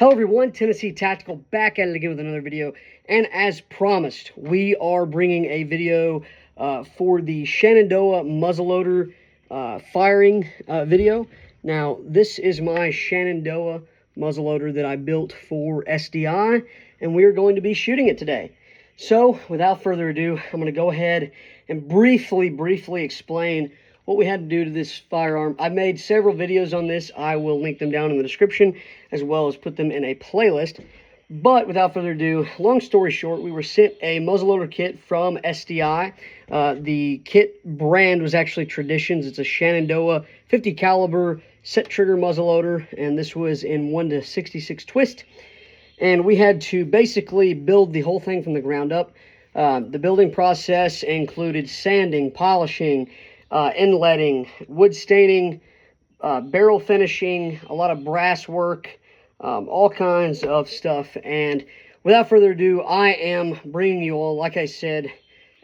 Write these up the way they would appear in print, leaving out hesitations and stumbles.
Hello everyone, Tennessee Tactical back at it again with another video, and as promised, we are bringing a video for the Shenandoah muzzleloader firing video. Now, this is my Shenandoah muzzleloader that I built for SDI, and we are going to be shooting it today. So, without further ado, I'm going to go ahead and briefly explain what we had to do to this firearm. I've made several videos on this. I will link them down in the description, as well as put them in a playlist. But without further ado, long story short, we were sent a muzzleloader kit from SDI. The kit brand was actually Traditions. It's a Shenandoah 50 caliber set trigger muzzleloader, and this was in 1:66 twist. And we had to basically build the whole thing from the ground up. The building process included sanding, polishing, inletting, wood staining, barrel finishing, a lot of brass work, all kinds of stuff. And without further ado, I am bringing you all, like I said,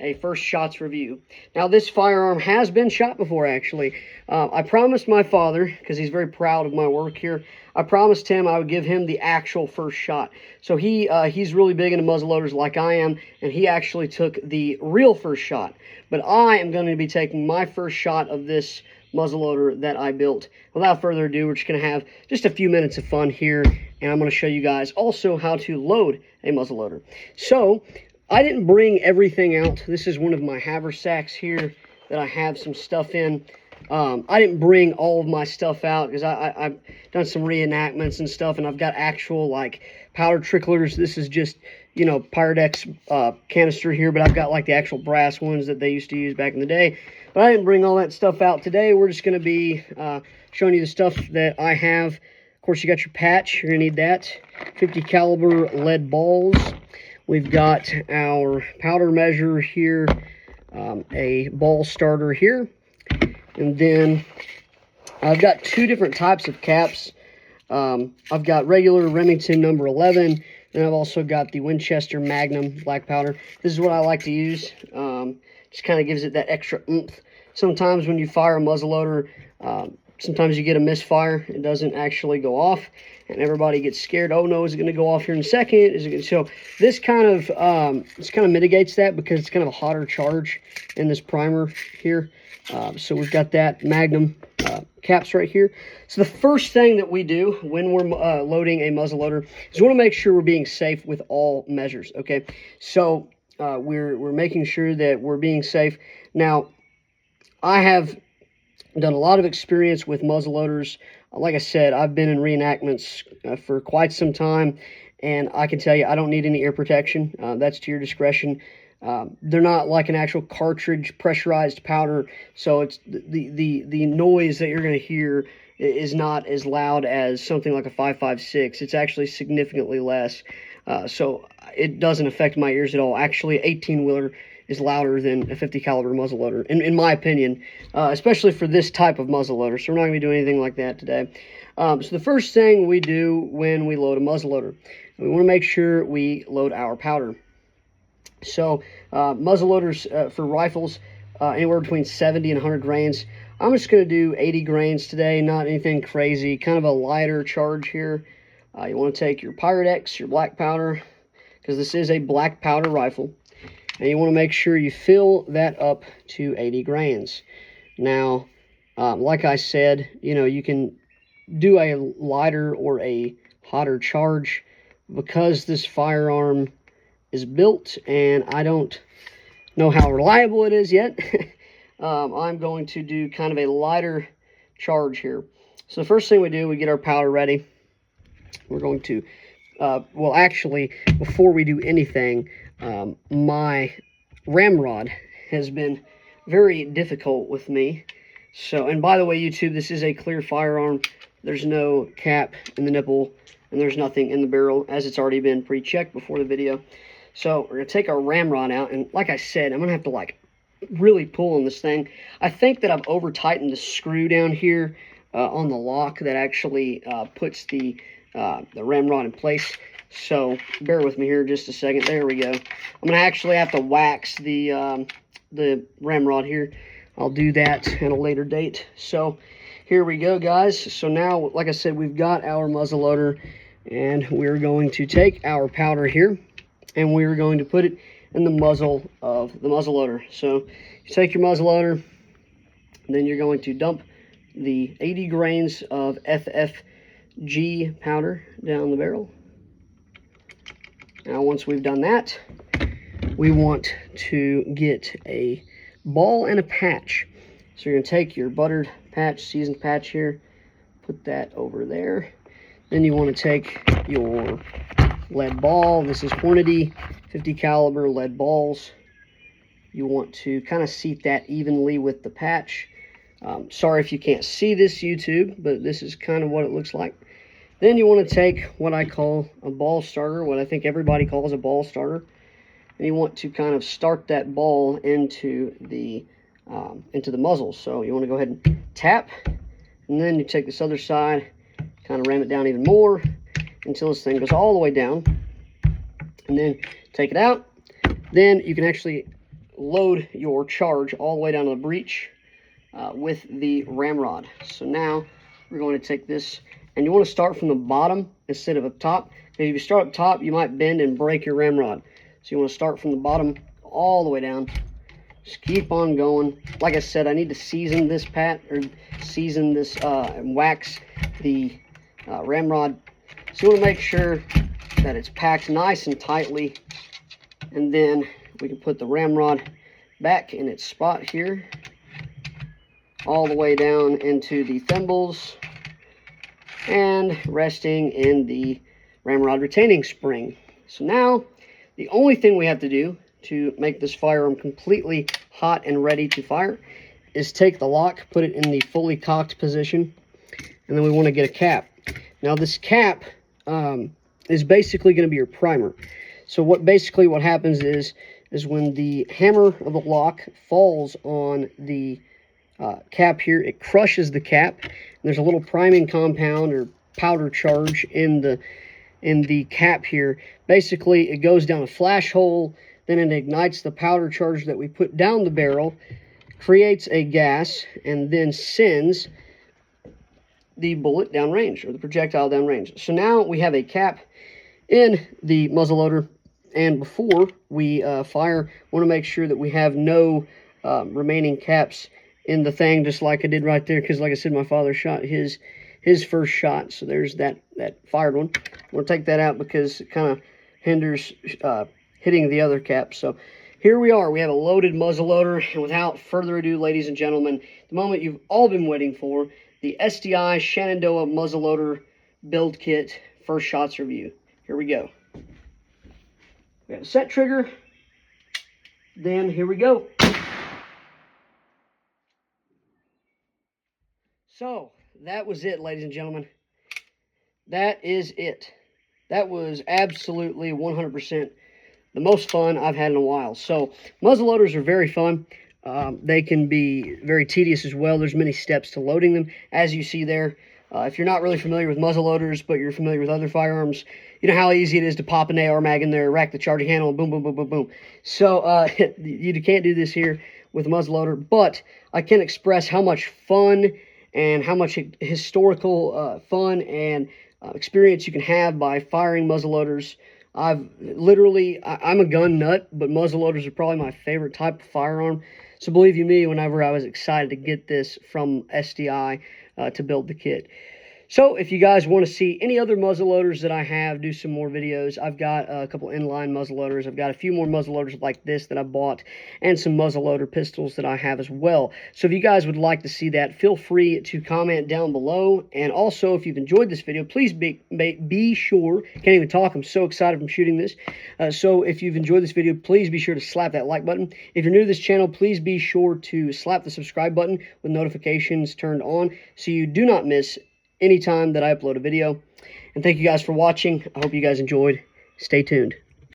a first shots review. Now, this firearm has been shot before, actually. I promised my father, because he's very proud of my work here, I promised him I would give him the actual first shot. So he's really big into muzzleloaders like I am, and he actually took the real first shot. But I am going to be taking my first shot of this muzzleloader that I built. Without further ado, we're just going to have just a few minutes of fun here, and I'm going to show you guys also how to load a muzzleloader. So, I didn't bring everything out. This is one of my haversacks here that I have some stuff in. I didn't bring all of my stuff out because I've done some reenactments and stuff, and I've got actual, like, powder tricklers. This is just, you know, Pyrex canister here, but I've got, like, the actual brass ones that they used to use back in the day. But I didn't bring all that stuff out today. We're just going to be showing you the stuff that I have. Of course, you got your patch. You're going to need that. 50 caliber lead balls. We've got our powder measure here, a ball starter here, and then I've got two different types of caps. I've got regular Remington number 11, and I've also got the Winchester Magnum black powder. This is what I like to use. Just kind of gives it that extra oomph. Sometimes when you fire a muzzleloader, sometimes you get a misfire. It doesn't actually go off, and everybody gets scared. Oh no, is it going to go off here in a second? Is it going to? So this kind of mitigates that because it's kind of a hotter charge in this primer here. So we've got that Magnum caps right here. So the first thing that we do when we're loading a muzzleloader is we want to make sure we're being safe with all measures. Okay, so we're making sure that we're being safe. Now, I have done a lot of experience with muzzleloaders. Like I said, I've been in reenactments for quite some time, and I can tell you I don't need any ear protection. That's to your discretion. They're not like an actual cartridge pressurized powder, so it's the noise that you're going to hear is not as loud as something like a 5.56. It's actually significantly less, so it doesn't affect my ears at all. Actually, 18-wheeler is louder than a 50 caliber muzzleloader, in my opinion, especially for this type of muzzleloader. So we're not going to be doing anything like that today. So the first thing we do when we load a muzzleloader, we want to make sure we load our powder. So muzzleloaders for rifles, anywhere between 70 and 100 grains. I'm just going to do 80 grains today, not anything crazy, kind of a lighter charge here. You want to take your Pyrex, your black powder, because this is a black powder rifle. And you want to make sure you fill that up to 80 grains. Now, like I said, you know, you can do a lighter or a hotter charge because this firearm is built, and I don't know how reliable it is yet. I'm going to do kind of a lighter charge here. So the first thing we do, we get our powder ready. We're going to, well, actually, before we do anything, my ramrod has been very difficult with me. So, and by the way, YouTube, this is a clear firearm. There's no cap in the nipple, and there's nothing in the barrel, as it's already been pre-checked before the video. So we're going to take our ramrod out, and like I said, I'm going to have to, like, really pull on this thing. I think that I've over-tightened the screw down here on the lock that actually puts the ramrod in place. So bear with me here just a second. There we go. I'm going to actually have to wax the ramrod here. I'll do that at a later date. So here we go, guys. So now, like I said, we've got our muzzleloader, And we're going to take our powder here, and we're going to put it in the muzzle of the muzzleloader. So you take your muzzleloader, then you're going to dump the 80 grains of FFG powder down the barrel. Now once we've done that, we want to get a ball and a patch. So you're going to take your buttered patch, seasoned patch here, put that over there. Then you want to take your lead ball. This is Hornady 50 caliber lead balls. You want to kind of seat that evenly with the patch. Sorry if you can't see this, YouTube, but this is kind of what it looks like. Then you want to take what I call a ball starter, what I think everybody calls a ball starter. And you want to kind of start that ball into the muzzle. So you want to go ahead and tap, and then you take this other side, kind of ram it down even more until this thing goes all the way down, and then take it out. Then you can actually load your charge all the way down to the breech with the ramrod. So now we're going to take this, and you want to start from the bottom instead of up top. If you start up top, you might bend and break your ramrod. So you want to start from the bottom all the way down. Just keep on going. Like I said, I need to season this and wax the ramrod. So you want to make sure that it's packed nice and tightly, and then we can put the ramrod back in its spot here, all the way down into the thimbles and resting in the ramrod retaining spring. So now the only thing we have to do to make this firearm completely hot and ready to fire is take the lock, put it in the fully cocked position, and then we want to get a cap. Now this cap is basically going to be your primer. So what happens is when the hammer of the lock falls on the cap here, it crushes the cap. And there's a little priming compound or powder charge in the cap here. Basically, it goes down a flash hole, then it ignites the powder charge that we put down the barrel, creates a gas, and then sends the bullet downrange, or the projectile downrange. So now we have a cap in the muzzleloader, and before we fire, want to make sure that we have no remaining caps in the thing, just like I did right there, because like I said, my father shot his first shot, so there's that fired one. We'll take that out because it kind of hinders hitting the other cap. So here we are, we have a loaded muzzleloader, and without further ado, ladies and gentlemen, the moment you've all been waiting for, the SDI Shenandoah Muzzleloader Build Kit First Shots Review. Here we go. We have a set trigger, then here we go. So, that was it, ladies and gentlemen. That is it. That was absolutely 100% the most fun I've had in a while. So, muzzleloaders are very fun. They can be very tedious as well. There's many steps to loading them, as you see there. If you're not really familiar with muzzleloaders, but you're familiar with other firearms, you know how easy it is to pop an AR mag in there, rack the charging handle, and boom, boom, boom, boom, boom. So you can't do this here with a muzzleloader, but I can express how much fun and how much historical fun and experience you can have by firing muzzleloaders. I'm a gun nut, but muzzleloaders are probably my favorite type of firearm. So believe you me, whenever I was excited to get this from SDI to build the kit. So if you guys want to see any other muzzleloaders that I have, do some more videos. I've got a couple inline muzzleloaders. I've got a few more muzzleloaders like this that I bought, and some muzzleloader pistols that I have as well. So if you guys would like to see that, feel free to comment down below. And also, if you've enjoyed this video, please be sure, can't even talk, I'm so excited from shooting this. So if you've enjoyed this video, please be sure to slap that like button. If you're new to this channel, please be sure to slap the subscribe button with notifications turned on so you do not miss anytime that I upload a video. And thank you guys for watching. I hope you guys enjoyed. Stay tuned.